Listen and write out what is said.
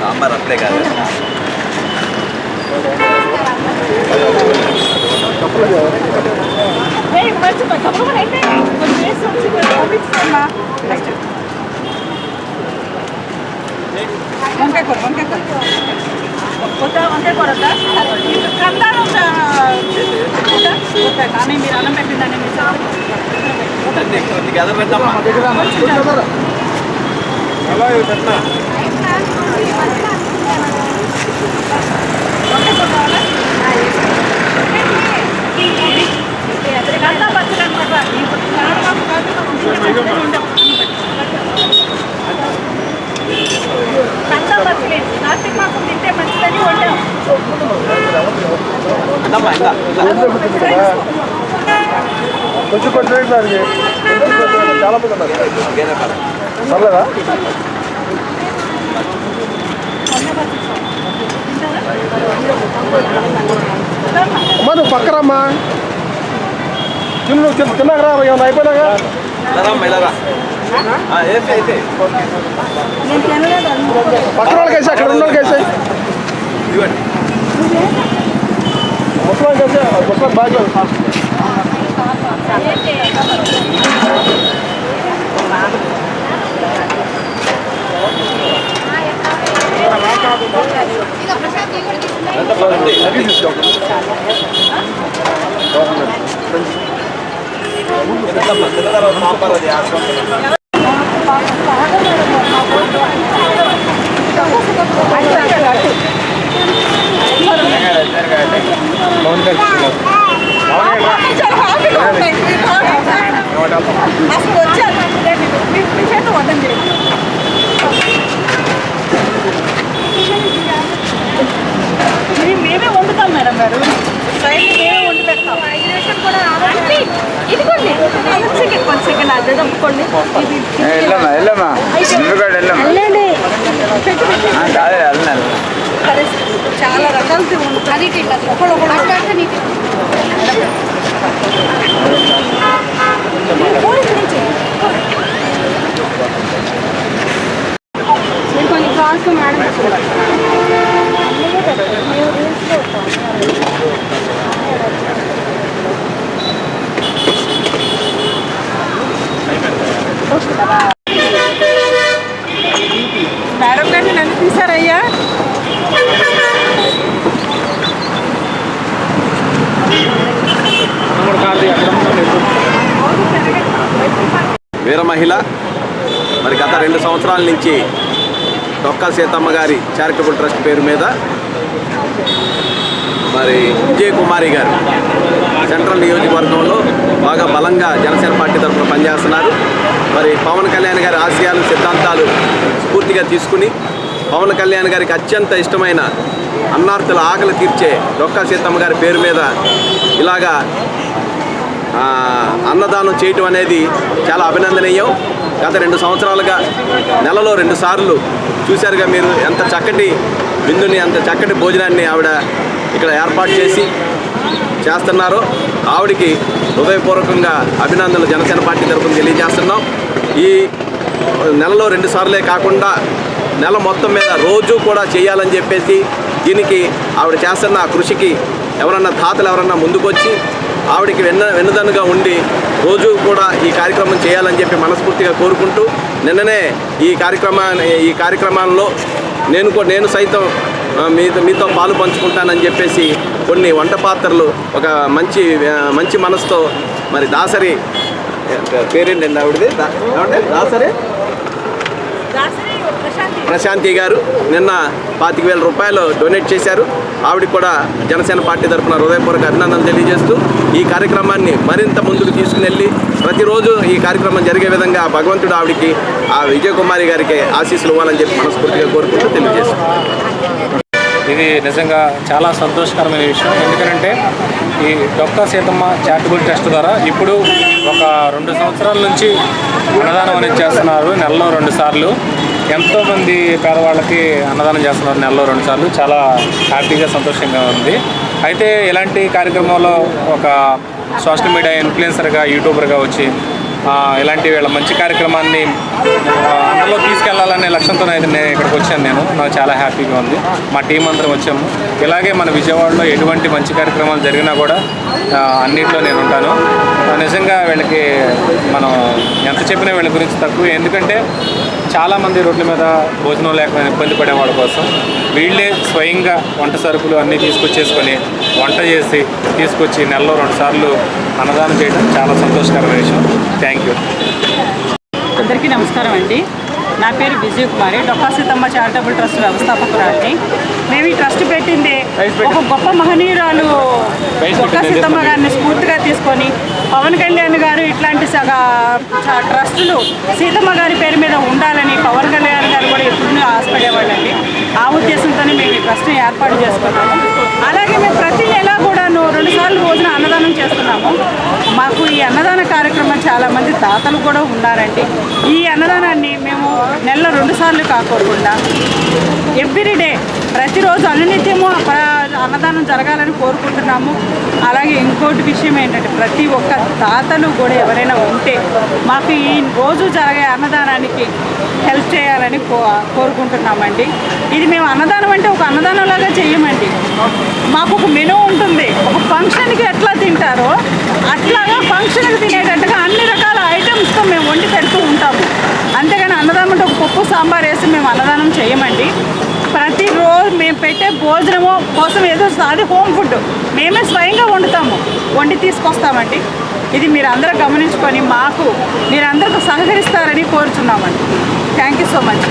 Sambar apply కాదు వంకాయ కూర వంకాయ కూర కానీ మీరు అన్నం పెట్టిందని కార్తీక మాసం తింటే మంచిదని వండాం. కొంచెం కొంచెం దానికి చాలా మంది ఉన్నారు పర్లేదా అమ్మా నువ్వు పక్కరమ్మా నువ్వు తిన్నాక రా ఏమన్నా అయిపోయినాక పక్కన వాళ్ళకి వేసా అక్కడ ఉన్న వాళ్ళకి వేసాయి ముసలాంకి వేసా ముసలాం బాగా అసలు వచ్చారు మీ చేత వద్దని చెప్పి మేమే వండుతాం మేడం గారు మేమే వండి పెడతాం. ఇదిగోండి కొంచెం అదే తప్పుకోండి వెళ్ళమ్మా చాలా రకాలతో ఉంటుంది. కొన్ని కాల్స్ మేడం మేడం గారిని నన్ను తీసారయ్యా. వీర మహిళ మరి గత 2 సంవత్సరాల నుంచి డొక్కా సీతమ్మ గారి చారిటబుల్ ట్రస్ట్ పేరు మీద మరి విజయ్ కుమారి గారు సెంట్రల్ నియోజకవర్గంలో బాగా బలంగా జనసేన పార్టీ తరఫున పనిచేస్తున్నారు. మరి పవన్ కళ్యాణ్ గారి ఆశయాలు సిద్ధాంతాలు స్ఫూర్తిగా తీసుకుని పవన్ కళ్యాణ్ గారికి అత్యంత ఇష్టమైన అన్నార్థుల ఆకలి తీర్చే డొక్కా సీతమ్మ గారి పేరు మీద ఇలాగా అన్నదానం చేయటం అనేది చాలా అభినందనీయం. గత 2 సంవత్సరాలుగా నెలలో 2 సార్లు చూశారుగా మీరు ఎంత చక్కటి విందుని అంత చక్కటి భోజనాన్ని ఆవిడ ఇక్కడ ఏర్పాటు చేస్తున్నారో ఆవిడికి హృదయపూర్వకంగా అభినందనలు జనసేన పార్టీ తరఫున తెలియజేస్తున్నాం. ఈ నెలలో 2 సార్లే కాకుండా నెల మొత్తం మీద రోజు కూడా చేయాలని చెప్పేసి దీనికి ఆవిడ చేస్తున్న కృషికి ఎవరన్నా తాతలు ఎవరన్నా ముందుకొచ్చి ఆవిడకి వెన్నుదన్నుగా ఉండి రోజు కూడా ఈ కార్యక్రమం చేయాలని చెప్పి మనస్ఫూర్తిగా కోరుకుంటూ నిన్ననే ఈ కార్యక్రమాల్లో నేను సైతం మీతో పాలు పంచుకుంటానని చెప్పేసి కొన్ని వంట పాత్రలు ఒక మంచి మనసుతో మరి దాసరి పేరేంటండి ఆవిడది దాసరి ప్రశాంతి గారు నిన్న 25,000 రూపాయలు డొనేట్ చేశారు. ఆవిడకి కూడా జనసేన పార్టీ తరఫున హృదయపూర్వక అభినందనలు తెలియజేస్తూ ఈ కార్యక్రమాన్ని మరింత ముందుకు తీసుకుని ప్రతిరోజు ఈ కార్యక్రమం జరిగే విధంగా భగవంతుడు ఆవిడికి ఆ విజయ్ కుమారి గారికి ఆశీస్సులు ఇవ్వాలని చెప్పి మనస్ఫూర్తిగా కోరుకుంటూ తెలియజేస్తాం. ఇది నిజంగా చాలా సంతోషకరమైన విషయం. ఎందుకంటే ఈ డొక్కా సీతమ్మ చారిటబుల్ ట్రస్ట్ ద్వారా ఇప్పుడు ఒక 2 సంవత్సరాల నుంచి అన్నదానం అనేది చేస్తున్నారు. నెలలో 2 సార్లు ఎంతోమంది పేదవాళ్ళకి అన్నదానం చేస్తున్నారు నెలలో 2 సార్లు. చాలా హ్యాపీగా సంతోషంగా ఉంది. అయితే ఇలాంటి కార్యక్రమంలో ఒక సోషల్ మీడియా ఇన్ఫ్లుయెన్సర్గా యూట్యూబర్గా వచ్చి ఇలాంటి వీళ్ళ మంచి కార్యక్రమాన్ని అందులో తీసుకెళ్లాలనే లక్ష్యంతో అయితే నేను ఇక్కడికి వచ్చాను. నాకు చాలా హ్యాపీగా ఉంది. మా టీం అందరం వచ్చాము. ఇలాగే మన విజయవాడలో ఎటువంటి మంచి కార్యక్రమాలు జరిగినా కూడా అన్నింటిలో నేను ఉంటాను. నిజంగా వీళ్ళకి మనం ఎంత చెప్పినా వీళ్ళ గురించి తక్కువ. ఎందుకంటే చాలామంది రోడ్ల మీద భోజనం లేక ఇబ్బంది పడే వాళ్ళ కోసం వీళ్ళే స్వయంగా వంట సరుకులు అన్నీ తీసుకొచ్చేసుకొని వంట చేసి తీసుకొచ్చి నెలలో 2 సార్లు అన్నదానం చేయడం చాలా సంతోషకరమైన విషయం. Thank you. అందరికీ నమస్కారం అండి. నా పేరు విజయకుమారి, డొక్కా సీతమ్మ చారిటబుల్ ట్రస్ట్ వ్యవస్థాపకురాలిని. మేము ఈ ట్రస్ట్ పెట్టింది ఒక గొప్ప మహనీయురాలు డొక్కా సీతమ్మ గారిని స్ఫూర్తిగా తీసుకొని పవన్ కళ్యాణ్ గారు ఇట్లాంటి ట్రస్టులు సీతమ్మ గారి పేరు మీద ఉండాలని పవన్ కళ్యాణ్ గారు కూడా ఎప్పుడు ఆశపడేవాళ్ళండి. ఆ ఉద్దేశంతోనే మేము ఈ ట్రస్ట్ని ఏర్పాటు చేసుకున్నాము. అలాగే మేము ప్రతి నెల కూడాను 2 సార్లు రోజున అన్నదానం చేస్తున్నాము. మాకు ఈ అన్నదాన కార్యక్రమం చాలామంది దాతలు కూడా ఉన్నారండి. ఈ అన్నదానాన్ని మేము నెలలో 2 సార్లు కాకోకుండా ఎవ్రీడే ప్రతిరోజు అనునిత్యము అన్నదానం జరగాలని కోరుకుంటున్నాము. అలాగే ఇంకోటి విషయం ఏంటంటే ప్రతి ఒక్క దాతలు కూడా ఎవరైనా ఉంటే మాకు ఈ రోజు జరిగే అన్నదానానికి హెల్ప్ చేయాలని కోరుకుంటున్నామండి. ఇది మేము అన్నదానం అంటే ఒక అన్నదానంలాగా చేయమండి. మాకు ఒక మెనూ ఉంటుంది. ఒక ఫంక్షన్కి ఎట్లా తింటారో అట్లాగా ఫంక్షన్కి తినేటట్టుగా అన్ని రకాల ఐటమ్స్తో మేము వండి పెడుతూ ఉంటాము. అంతేగాని అన్నదానం అంటే ఒక పప్పు సాంబార్ వేసి మేము అన్నదానం చేయమండి. ప్రతిరోజు మేము పెట్టే భోజనము కోసం ఏదో అది హోమ్ ఫుడ్ మేమే స్వయంగా వండి తీసుకొస్తామండి. ఇది మీరు అందరూ గమనించుకొని మాకు మీరందరూ సహకరిస్తారని కోరుచున్నామండి. Thank you so much.